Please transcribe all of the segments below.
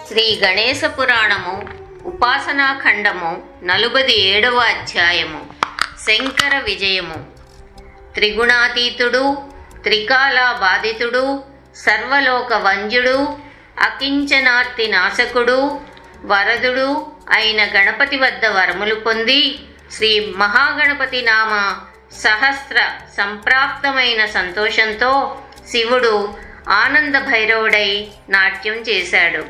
శ్రీ గణేశ పురాణము ఉపాసనాఖండము 47వ అధ్యాయము. శంకర విజయము. త్రిగుణాతీతుడు, త్రికాల బాధితుడు, సర్వలోక వంద్యుడు, అకించనార్తి నాశకుడు, వరదుడు అయిన గణపతి వద్ద వరములు పొంది శ్రీ మహాగణపతి నామ సహస్ర సంప్రాప్తమైన సంతోషంతో శివుడు ఆనంద భైరవుడై నాట్యం చేశాడు.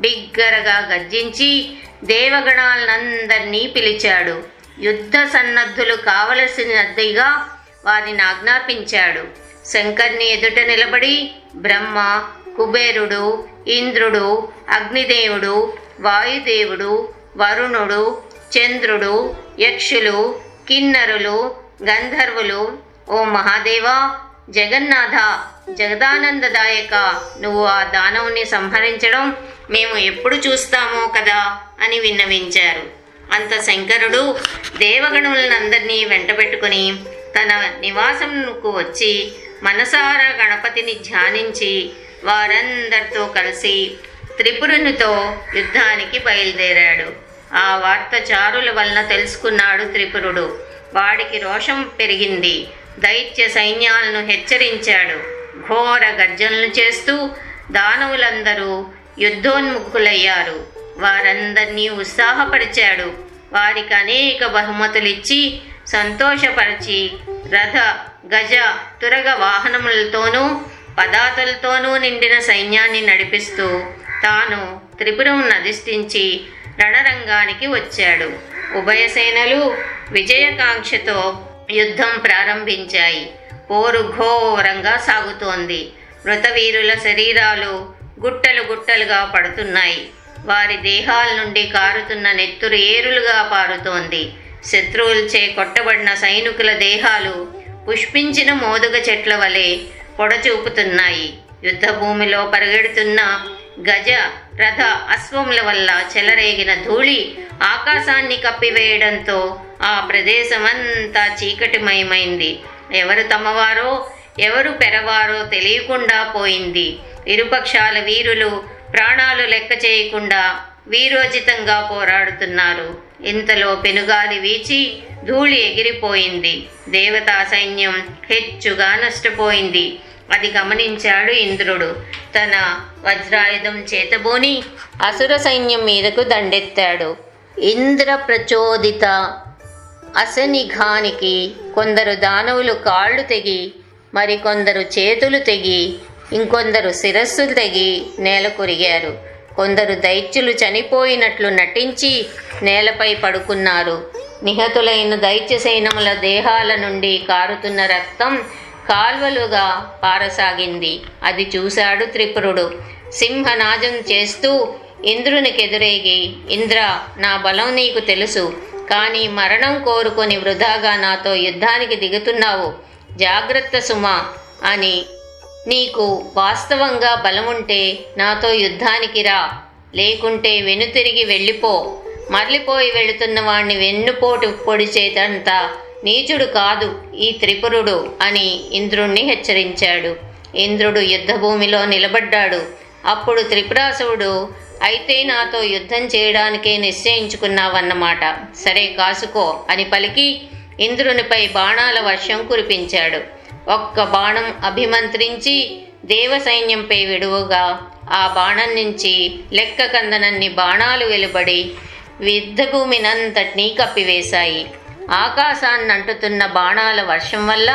బిగ్గరగా గర్జించి దేవగణాలందరినీ పిలిచాడు. యుద్ధ సన్నద్ధులు కావలసినదిగా వారిని ఆజ్ఞాపించాడు. శంకర్ని ఎదుట నిలబడి బ్రహ్మ, కుబేరుడు, ఇంద్రుడు, అగ్నిదేవుడు, వాయుదేవుడు, వరుణుడు, చంద్రుడు, యక్షులు, కిన్నరులు, గంధర్వులు, ఓ మహాదేవా, జగన్నాథ, జగదానందదాయక, నువ్వు ఆ దానవుని సంహరించడం మేము ఎప్పుడు చూస్తామో కదా అని విన్నవించారు. అంత శంకరుడు దేవగణులందరినీ వెంటబెట్టుకుని తన నివాసంకు వచ్చి మనసారా గణపతిని ధ్యానించి వారందరితో కలిసి త్రిపురునితో యుద్ధానికి బయలుదేరాడు. ఆ వార్త చారుల వలన తెలుసుకున్నాడు త్రిపురుడు. వాడికి రోషం పెరిగింది. దైత్య సైన్యాలను హెచ్చరించాడు. ఘోర గర్జనలు చేస్తూ దానవులందరూ యుద్ధోన్ముఖులయ్యారు. వారందరినీ ఉత్సాహపరిచాడు. వారికి అనేక బహుమతులిచ్చి సంతోషపరిచి రథ, గజ, తురగ వాహనములతోనూ పదాతులతోనూ నిండిన సైన్యాన్ని నడిపిస్తూ తాను త్రిపురమును అధిష్ఠించి రణరంగానికి వచ్చాడు. ఉభయ సేనలు విజయకాంక్షతో యుద్ధం ప్రారంభించాయి. పోరు ఘోరంగా సాగుతోంది. మృతవీరుల శరీరాలు గుట్టలు గుట్టలుగా పడుతున్నాయి. వారి దేహాల నుండి కారుతున్న నెత్తురు ఏరులుగా పారుతోంది. శత్రువులచే కొట్టబడిన సైనికుల దేహాలు పుష్పించిన మోదుగ చెట్ల వలె పొడచూపుతున్నాయి. యుద్ధభూమిలో పరిగెడుతున్న గజ, రథ, అశ్వముల వల్ల చెలరేగిన ధూళి ఆకాశాన్ని కప్పివేయడంతో ఆ ప్రదేశమంతా చీకటిమయమైంది. ఎవరు తమవారో ఎవరు పెరవారో తెలియకుండా పోయింది. ఇరుపక్షాల వీరులు ప్రాణాలు లెక్క చేయకుండా వీరోచితంగా పోరాడుతున్నారు. ఇంతలో పెనుగాలి వీచి ధూళి ఎగిరిపోయింది. దేవతా సైన్యం హెచ్చుగా నష్టపోయింది. అది గమనించాడు ఇంద్రుడు. తన వజ్రాయుధం చేతబోని అసుర సైన్యం మీదకు దండెత్తాడు. ఇంద్ర ప్రచోదిత అసనిఘానికి కొందరు దానవులు కాళ్ళు తెగి, మరికొందరు చేతులు తెగి, ఇంకొందరు శిరస్సులు తెగి నేల కొరిగారు. కొందరు దైత్యులు చనిపోయినట్లు నటించి నేలపై పడుకున్నారు. నిహతులైన దైత్య సైన్యముల దేహాల నుండి కారుతున్న రక్తం కాల్వలుగా పారసాగింది. అది చూశాడు త్రిపురుడు. సింహనాదం చేస్తూ ఇంద్రునికెదురేగి, ఇంద్ర, నా బలం నీకు తెలుసు, కానీ మరణం కోరుకొని వృధాగా నాతో యుద్ధానికి దిగుతున్నావు. జాగ్రత్త సుమా అని. నీకు వాస్తవంగా బలముంటే నాతో యుద్ధానికి రా, లేకుంటే వెనుతిరిగి వెళ్ళిపో. మరలిపోయి వెళుతున్న వాణ్ణి వెన్నుపోటు పొడిచేదంత నీచుడు కాదు ఈ త్రిపురుడు అని ఇంద్రుణ్ణి హెచ్చరించాడు. ఇంద్రుడు యుద్ధభూమిలో నిలబడ్డాడు. అప్పుడు త్రిపురాసురుడు, అయితే నాతో యుద్ధం చేయడానికే నిశ్చయించుకున్నావన్నమాట, సరే కాసుకో అని పలికి ఇంద్రునిపై బాణాల వర్షం కురిపించాడు. ఒక్క బాణం అభిమంత్రించి దేవసైన్యంపై విడువగా ఆ బాణం నుంచి లెక్క కందనన్ని బాణాలు వెలువడి యుద్ధభూమినంతటినీ కప్పివేశాయి. ఆకాశాన్నంటుతున్న బాణాల వర్షం వల్ల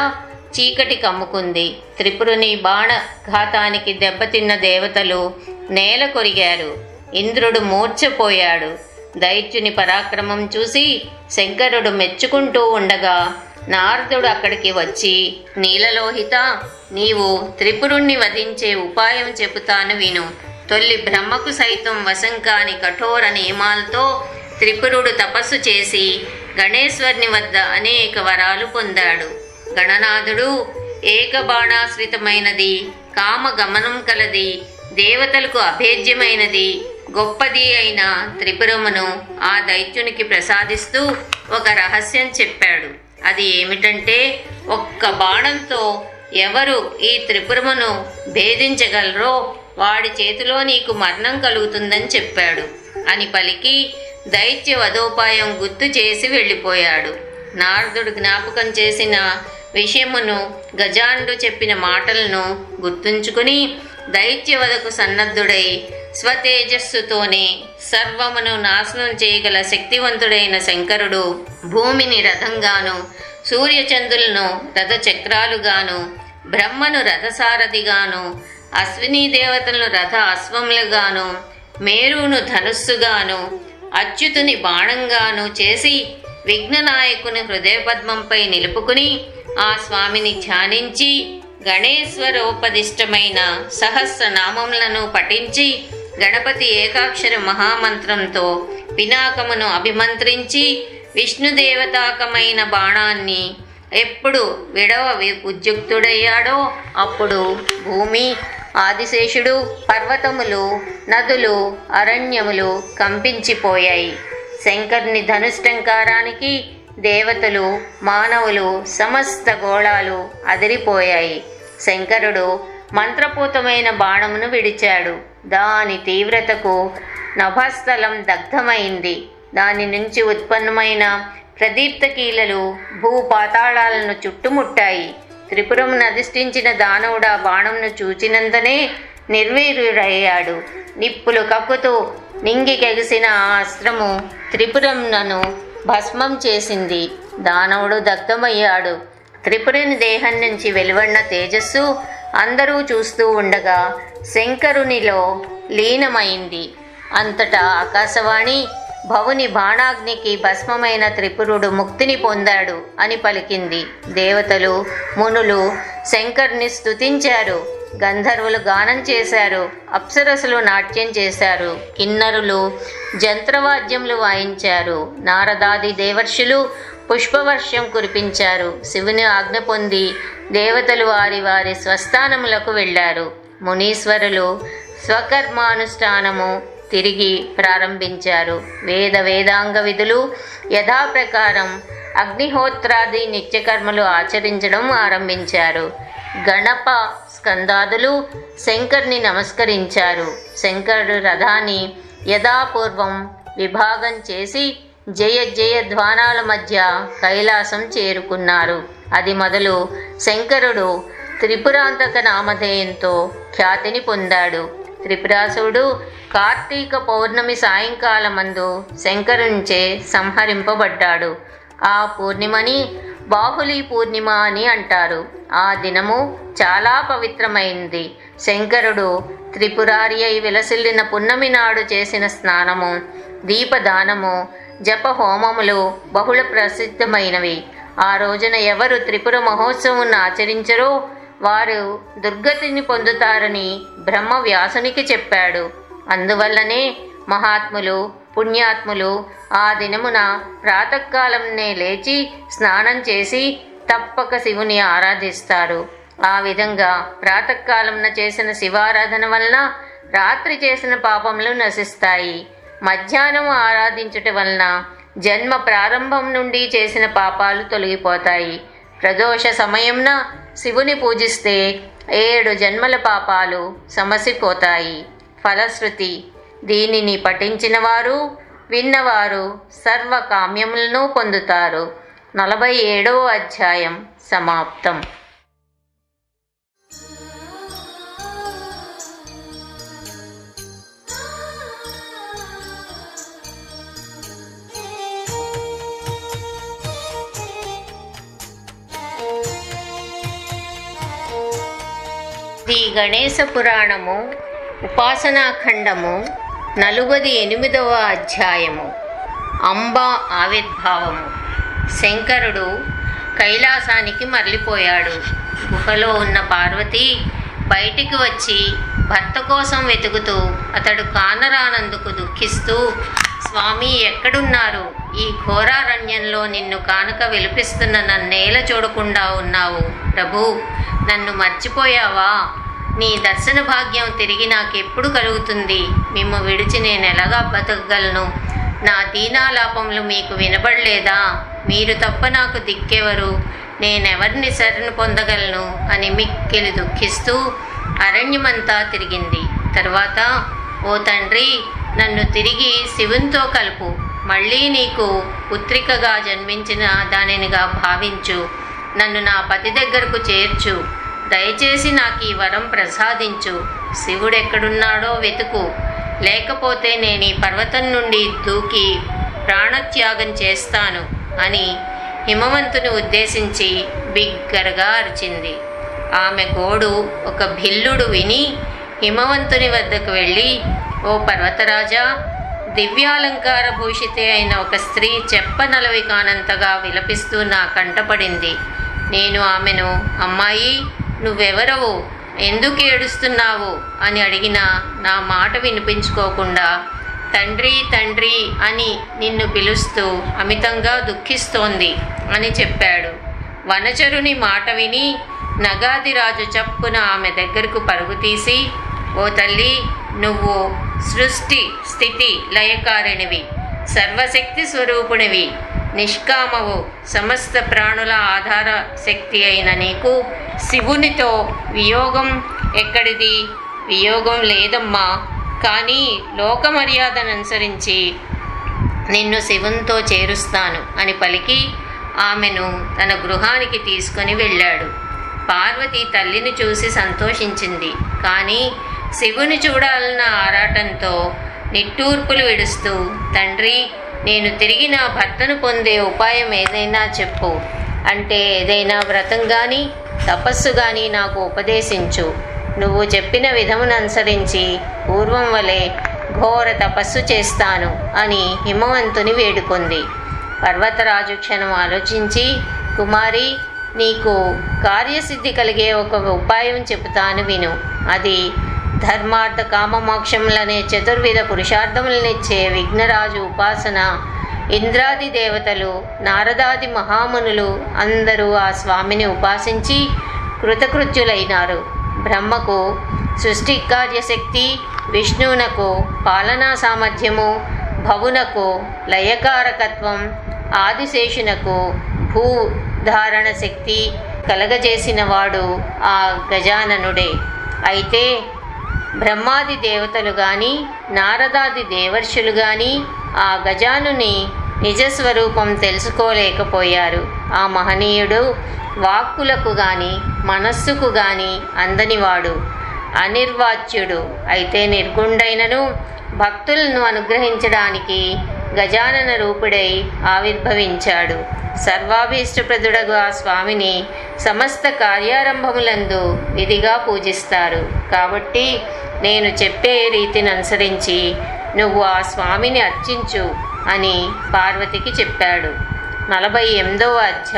చీకటి కమ్ముకుంది. త్రిపురుని బాణఘాతానికి దెబ్బతిన్న దేవతలు నేల కొరిగారు. ఇంద్రుడు మూర్ఛపోయాడు. దైత్యుని పరాక్రమం చూసి శంకరుడు మెచ్చుకుంటూ ఉండగా నారదుడు అక్కడికి వచ్చి, నీలలోహిత, నీవు త్రిపురుణ్ణి వధించే ఉపాయం చెబుతాను విను. తొల్లి బ్రహ్మకు సైతం వశం కాని కఠోర నియమాలతో త్రిపురుడు తపస్సు చేసి గణేశ్వరుని వద్ద అనేక వరాలు పొందాడు. గణనాథుడు ఏకబాణాశ్రితమైనది, కామగమనం కలది, దేవతలకు అభేద్యమైనది, గొప్పది అయిన త్రిపురమును ఆ దైత్యునికి ప్రసాదిస్తూ ఒక రహస్యం చెప్పాడు. అది ఏమిటంటే, ఒక్క బాణంతో ఎవరు ఈ త్రిపురమును భేదించగలరో వాడి చేతిలో నీకు మరణం కలుగుతుందని చెప్పాడు అని పలికి దైత్య వధోపాయం గుర్తు చేసి వెళ్ళిపోయాడు. నారదుడు జ్ఞాపకం చేసిన విషయమును, గజాండు చెప్పిన మాటలను గుర్తుంచుకుని దైత్యవధకు సన్నద్ధుడై స్వతేజస్సుతోనే సర్వమును నాశనం చేయగల శక్తివంతుడైన శంకరుడు భూమిని రథంగాను, సూర్యచంద్రులను రథచక్రాలుగాను, బ్రహ్మను రథసారథిగాను, అశ్వినీ దేవతలను రథ అశ్వములుగాను, మేరును ధనుస్సుగాను, అచ్యుతుని బాణంగాను చేసి విఘ్ననాయకుని హృదయపద్మంపై నిలుపుకుని ఆ స్వామిని ధ్యానించి గణేశ్వరోపదిష్టమైన సహస్రనామములను పఠించి గణపతి ఏకాక్షర మహామంత్రంతో పినాకమును అభిమంత్రించి విష్ణుదేవతాకమైన బాణాన్ని ఎప్పుడు ఉద్యుక్తుడయ్యాడో అప్పుడు భూమి, ఆదిశేషుడు, పర్వతములు, నదులు, అరణ్యములు కంపించిపోయాయి. శంకరుని ధనుష్టంకారానికి దేవతలు, మానవులు, సమస్త గోళాలు అదిరిపోయాయి. శంకరుడు మంత్రపూతమైన బాణమును విడిచాడు. దాని తీవ్రతకు నభస్థలం దగ్ధమైంది. దాని నుంచి ఉత్పన్నమైన ప్రదీప్త కీలలు భూపాతాళాలను చుట్టుముట్టాయి. త్రిపురమును అధిష్ఠించిన దానవుడు ఆ బాణంను చూచినంతనే నిర్వీర్యుడయ్యాడు. నిప్పులు కక్కుతూ నింగికెగిసిన ఆ అస్త్రము త్రిపురమును భస్మం చేసింది. దానవుడు దగ్ధమయ్యాడు. త్రిపురుని దేహం నుంచి వెలువడిన తేజస్సు అందరూ చూస్తూ ఉండగా శంకరునిలో లీనమైంది. అంతటా ఆకాశవాణి భవుని బాణాగ్నికి భస్మమైన త్రిపురుడు ముక్తిని పొందాడు అని పలికింది. దేవతలు, మునులు శంకరుని స్తుతించారు. గంధర్వులు గానం చేశారు. అప్సరసులు నాట్యం చేశారు. కిన్నరులు జంత్రవాద్యములు వాయించారు. నారదాది దేవర్షులు పుష్పవర్షం కురిపించారు. శివుని ఆజ్ఞ పొంది దేవతలు వారి వారి స్వస్థానములకు వెళ్ళారు. మునీశ్వరులు స్వకర్మానుష్ఠానము తిరిగి ప్రారంభించారు. వేదాంగ విధులు యథాప్రకారం అగ్నిహోత్రాది నిత్యకర్మలు ఆచరించడం ఆరంభించారు. గణప స్కందాదులు శంకరుని నమస్కరించారు. శంకరుడు రథాన్ని యథాపూర్వం విభాగం చేసి జయ జయ ధ్వానాల మధ్య కైలాసం చేరుకున్నారు. అది మొదలు శంకరుడు త్రిపురాంతక నామధేయంతో ఖ్యాతిని పొందాడు. త్రిపురాసుడు కార్తీక పౌర్ణమి సాయంకాలమందు శంకరునిచే సంహరింపబడ్డాడు. ఆ పూర్ణిమని బాహుళీ పూర్ణిమ అని అంటారు. ఆ దినము చాలా పవిత్రమైంది. శంకరుడు త్రిపురారి అయి విలసిల్లిన పున్నమి నాడు చేసిన స్నానము, దీపదానము, జప హోమములు బహుళ ప్రసిద్ధమైనవి. ఆ రోజున ఎవరు త్రిపుర మహోత్సవం ఆచరించరో వారు దుర్గతిని పొందుతారని బ్రహ్మ వ్యాసునికి చెప్పాడు. అందువల్లనే మహాత్ములు, పుణ్యాత్ములు ఆ దినమున ప్రాతకాలంనే లేచి స్నానం చేసి తప్పక శివుని ఆరాధిస్తారు. ఆ విధంగా ప్రాతకాలంన చేసిన శివారాధన వలన రాత్రి చేసిన పాపములు నశిస్తాయి. మధ్యాహ్నం ఆరాధించుట వలన జన్మ ప్రారంభం నుండి చేసిన పాపాలు తొలగిపోతాయి. ప్రదోష సమయంన శివుని పూజిస్తే 7 జన్మల పాపాలు సమసిపోతాయి. ఫలశ్రుతి. దీనిని పఠించిన వారు, విన్నవారు సర్వకామ్యములను పొందుతారు. 47వ అధ్యాయం సమాప్తం. శ్రీ గణేశ పురాణము ఉపాసనాఖండము 48వ అధ్యాయము. అంబా ఆవిర్భావము. శంకరుడు కైలాసానికి మరలిపోయాడు. గుహలో ఉన్న పార్వతి బయటికి వచ్చి భర్త కోసం వెతుకుతూ అతడు కానరానందుకు దుఃఖిస్తూ, స్వామి ఎక్కడున్నారు? ఈ ఘోరారణ్యంలో నిన్ను కానుక విలిపిస్తున్న నన్నేల చూడకుండా ఉన్నావు. ప్రభు, నన్ను మర్చిపోయావా? నీ దర్శన భాగ్యం తిరిగి నాకెప్పుడు కలుగుతుంది? మిమ్ము విడిచి నేను ఎలాగా బతకగలను? నా దీనాలాపములు మీకు వినబడలేదా? మీరు తప్ప నాకు దిక్కెవరు? నేనెవరిని శరణు పొందగలను అని మిక్కిలి దుఃఖిస్తూ అరణ్యమంతా తిరిగింది. తర్వాత, ఓ తండ్రి, నన్ను తిరిగి శివునితో కలుపు. మళ్ళీ నీకు పుత్రికగా జన్మించిన దానినిగా భావించు. నన్ను నా పతి దగ్గరకు చేర్చు. దయచేసి నాకు ఈ వరం ప్రసాదించు. శివుడెక్కడున్నాడో వెతుకు. లేకపోతే నేను ఈ పర్వతం నుండి దూకి ప్రాణత్యాగం చేస్తాను అని హిమవంతుని ఉద్దేశించి బిగ్గరగా అరిచింది. ఆమె గోడు ఒక భిల్లుడు విని హిమవంతుని వద్దకు వెళ్ళి, ఓ పర్వతరాజా, దివ్యాలంకార భూషితే అయిన ఒక స్త్రీ చెప్పనలవి కానంతగా విలపిస్తూ నా కంటపడింది. నేను ఆమెను, అమ్మాయి, నువ్వెవరవు, ఎందుకు ఏడుస్తున్నావు అని అడిగినా నా మాట వినిపించుకోకుండా తండ్రి తండ్రి అని నిన్ను పిలుస్తూ అమితంగా దుఃఖిస్తోంది అని చెప్పాడు. వనచరుని మాట విని నగాదిరాజు చప్పున ఆమె దగ్గరకు పరుగు తీసి, ఓ తల్లి, నువ్వు సృష్టి స్థితి లయకారిణివి, సర్వశక్తి స్వరూపునివి, నిష్కామవు, సమస్త ప్రాణుల ఆధార శక్తి అయిన నీకు శివునితో వియోగం ఎక్కడిది? వియోగం లేదమ్మా. కానీ లోక మర్యాదను అనుసరించి నిన్ను శివునితో చేరుస్తాను అని పలికి ఆమెను తన గృహానికి తీసుకొని వెళ్ళాడు. పార్వతి తల్లిని చూసి సంతోషించింది. కానీ శివుని చూడాలన్న ఆరాటంతో నిట్టూర్పులు విడుస్తూ, తండ్రి, నేను తిరిగి నా భర్తను పొందే ఉపాయం ఏదైనా చెప్పు. అంటే ఏదైనా వ్రతం కానీ తపస్సు కానీ నాకు ఉపదేశించు. నువ్వు చెప్పిన విధమును అనుసరించి పూర్వం వలె ఘోర తపస్సు చేస్తాను అని హిమవంతుని వేడుకొంది. పర్వతరాజు క్షణం ఆలోచించి, కుమారి, నీకు కార్యసిద్ధి కలిగే ఒక ఉపాయం చెబుతాను విను. అది ధర్మార్థ కామమోక్షములనే చతుర్విధ పురుషార్థములనిచ్చే విఘ్నరాజు ఉపాసన. ఇంద్రాది దేవతలు, నారదాది మహామునులు అందరూ ఆ స్వామిని ఉపాసించి కృతకృత్యులైనారు. బ్రహ్మకు సృష్టి కార్యశక్తి, విష్ణువునకు పాలనా సామర్థ్యము, భవునకు లయకారకత్వం, ఆదిశేషునకు భూధారణ శక్తి కలగజేసిన వాడు ఆ గజాననుడే. అయితే బ్రహ్మాది దేవతలు కానీ నారదాది దేవర్షులు కానీ ఆ గజానుని నిజస్వరూపం తెలుసుకోలేకపోయారు. ఆ మహనీయుడు వాక్కులకు కానీ మనస్సుకు కానీ అందనివాడు, అనిర్వాచ్యుడు. అయితే నిర్గుండైనను భక్తులను అనుగ్రహించడానికి గజానన రూపుడై ఆవిర్భవించాడు. సర్వాభీష్టప్రదుడగు ఆ స్వామిని సమస్త కార్యారంభములందు విధిగా పూజిస్తారు. కాబట్టి నేను చెప్పే రీతిని అనుసరించి నువ్వు ఆ స్వామిని అర్చించు అని పార్వతికి చెప్పాడు. 48వ అధ్యాయం.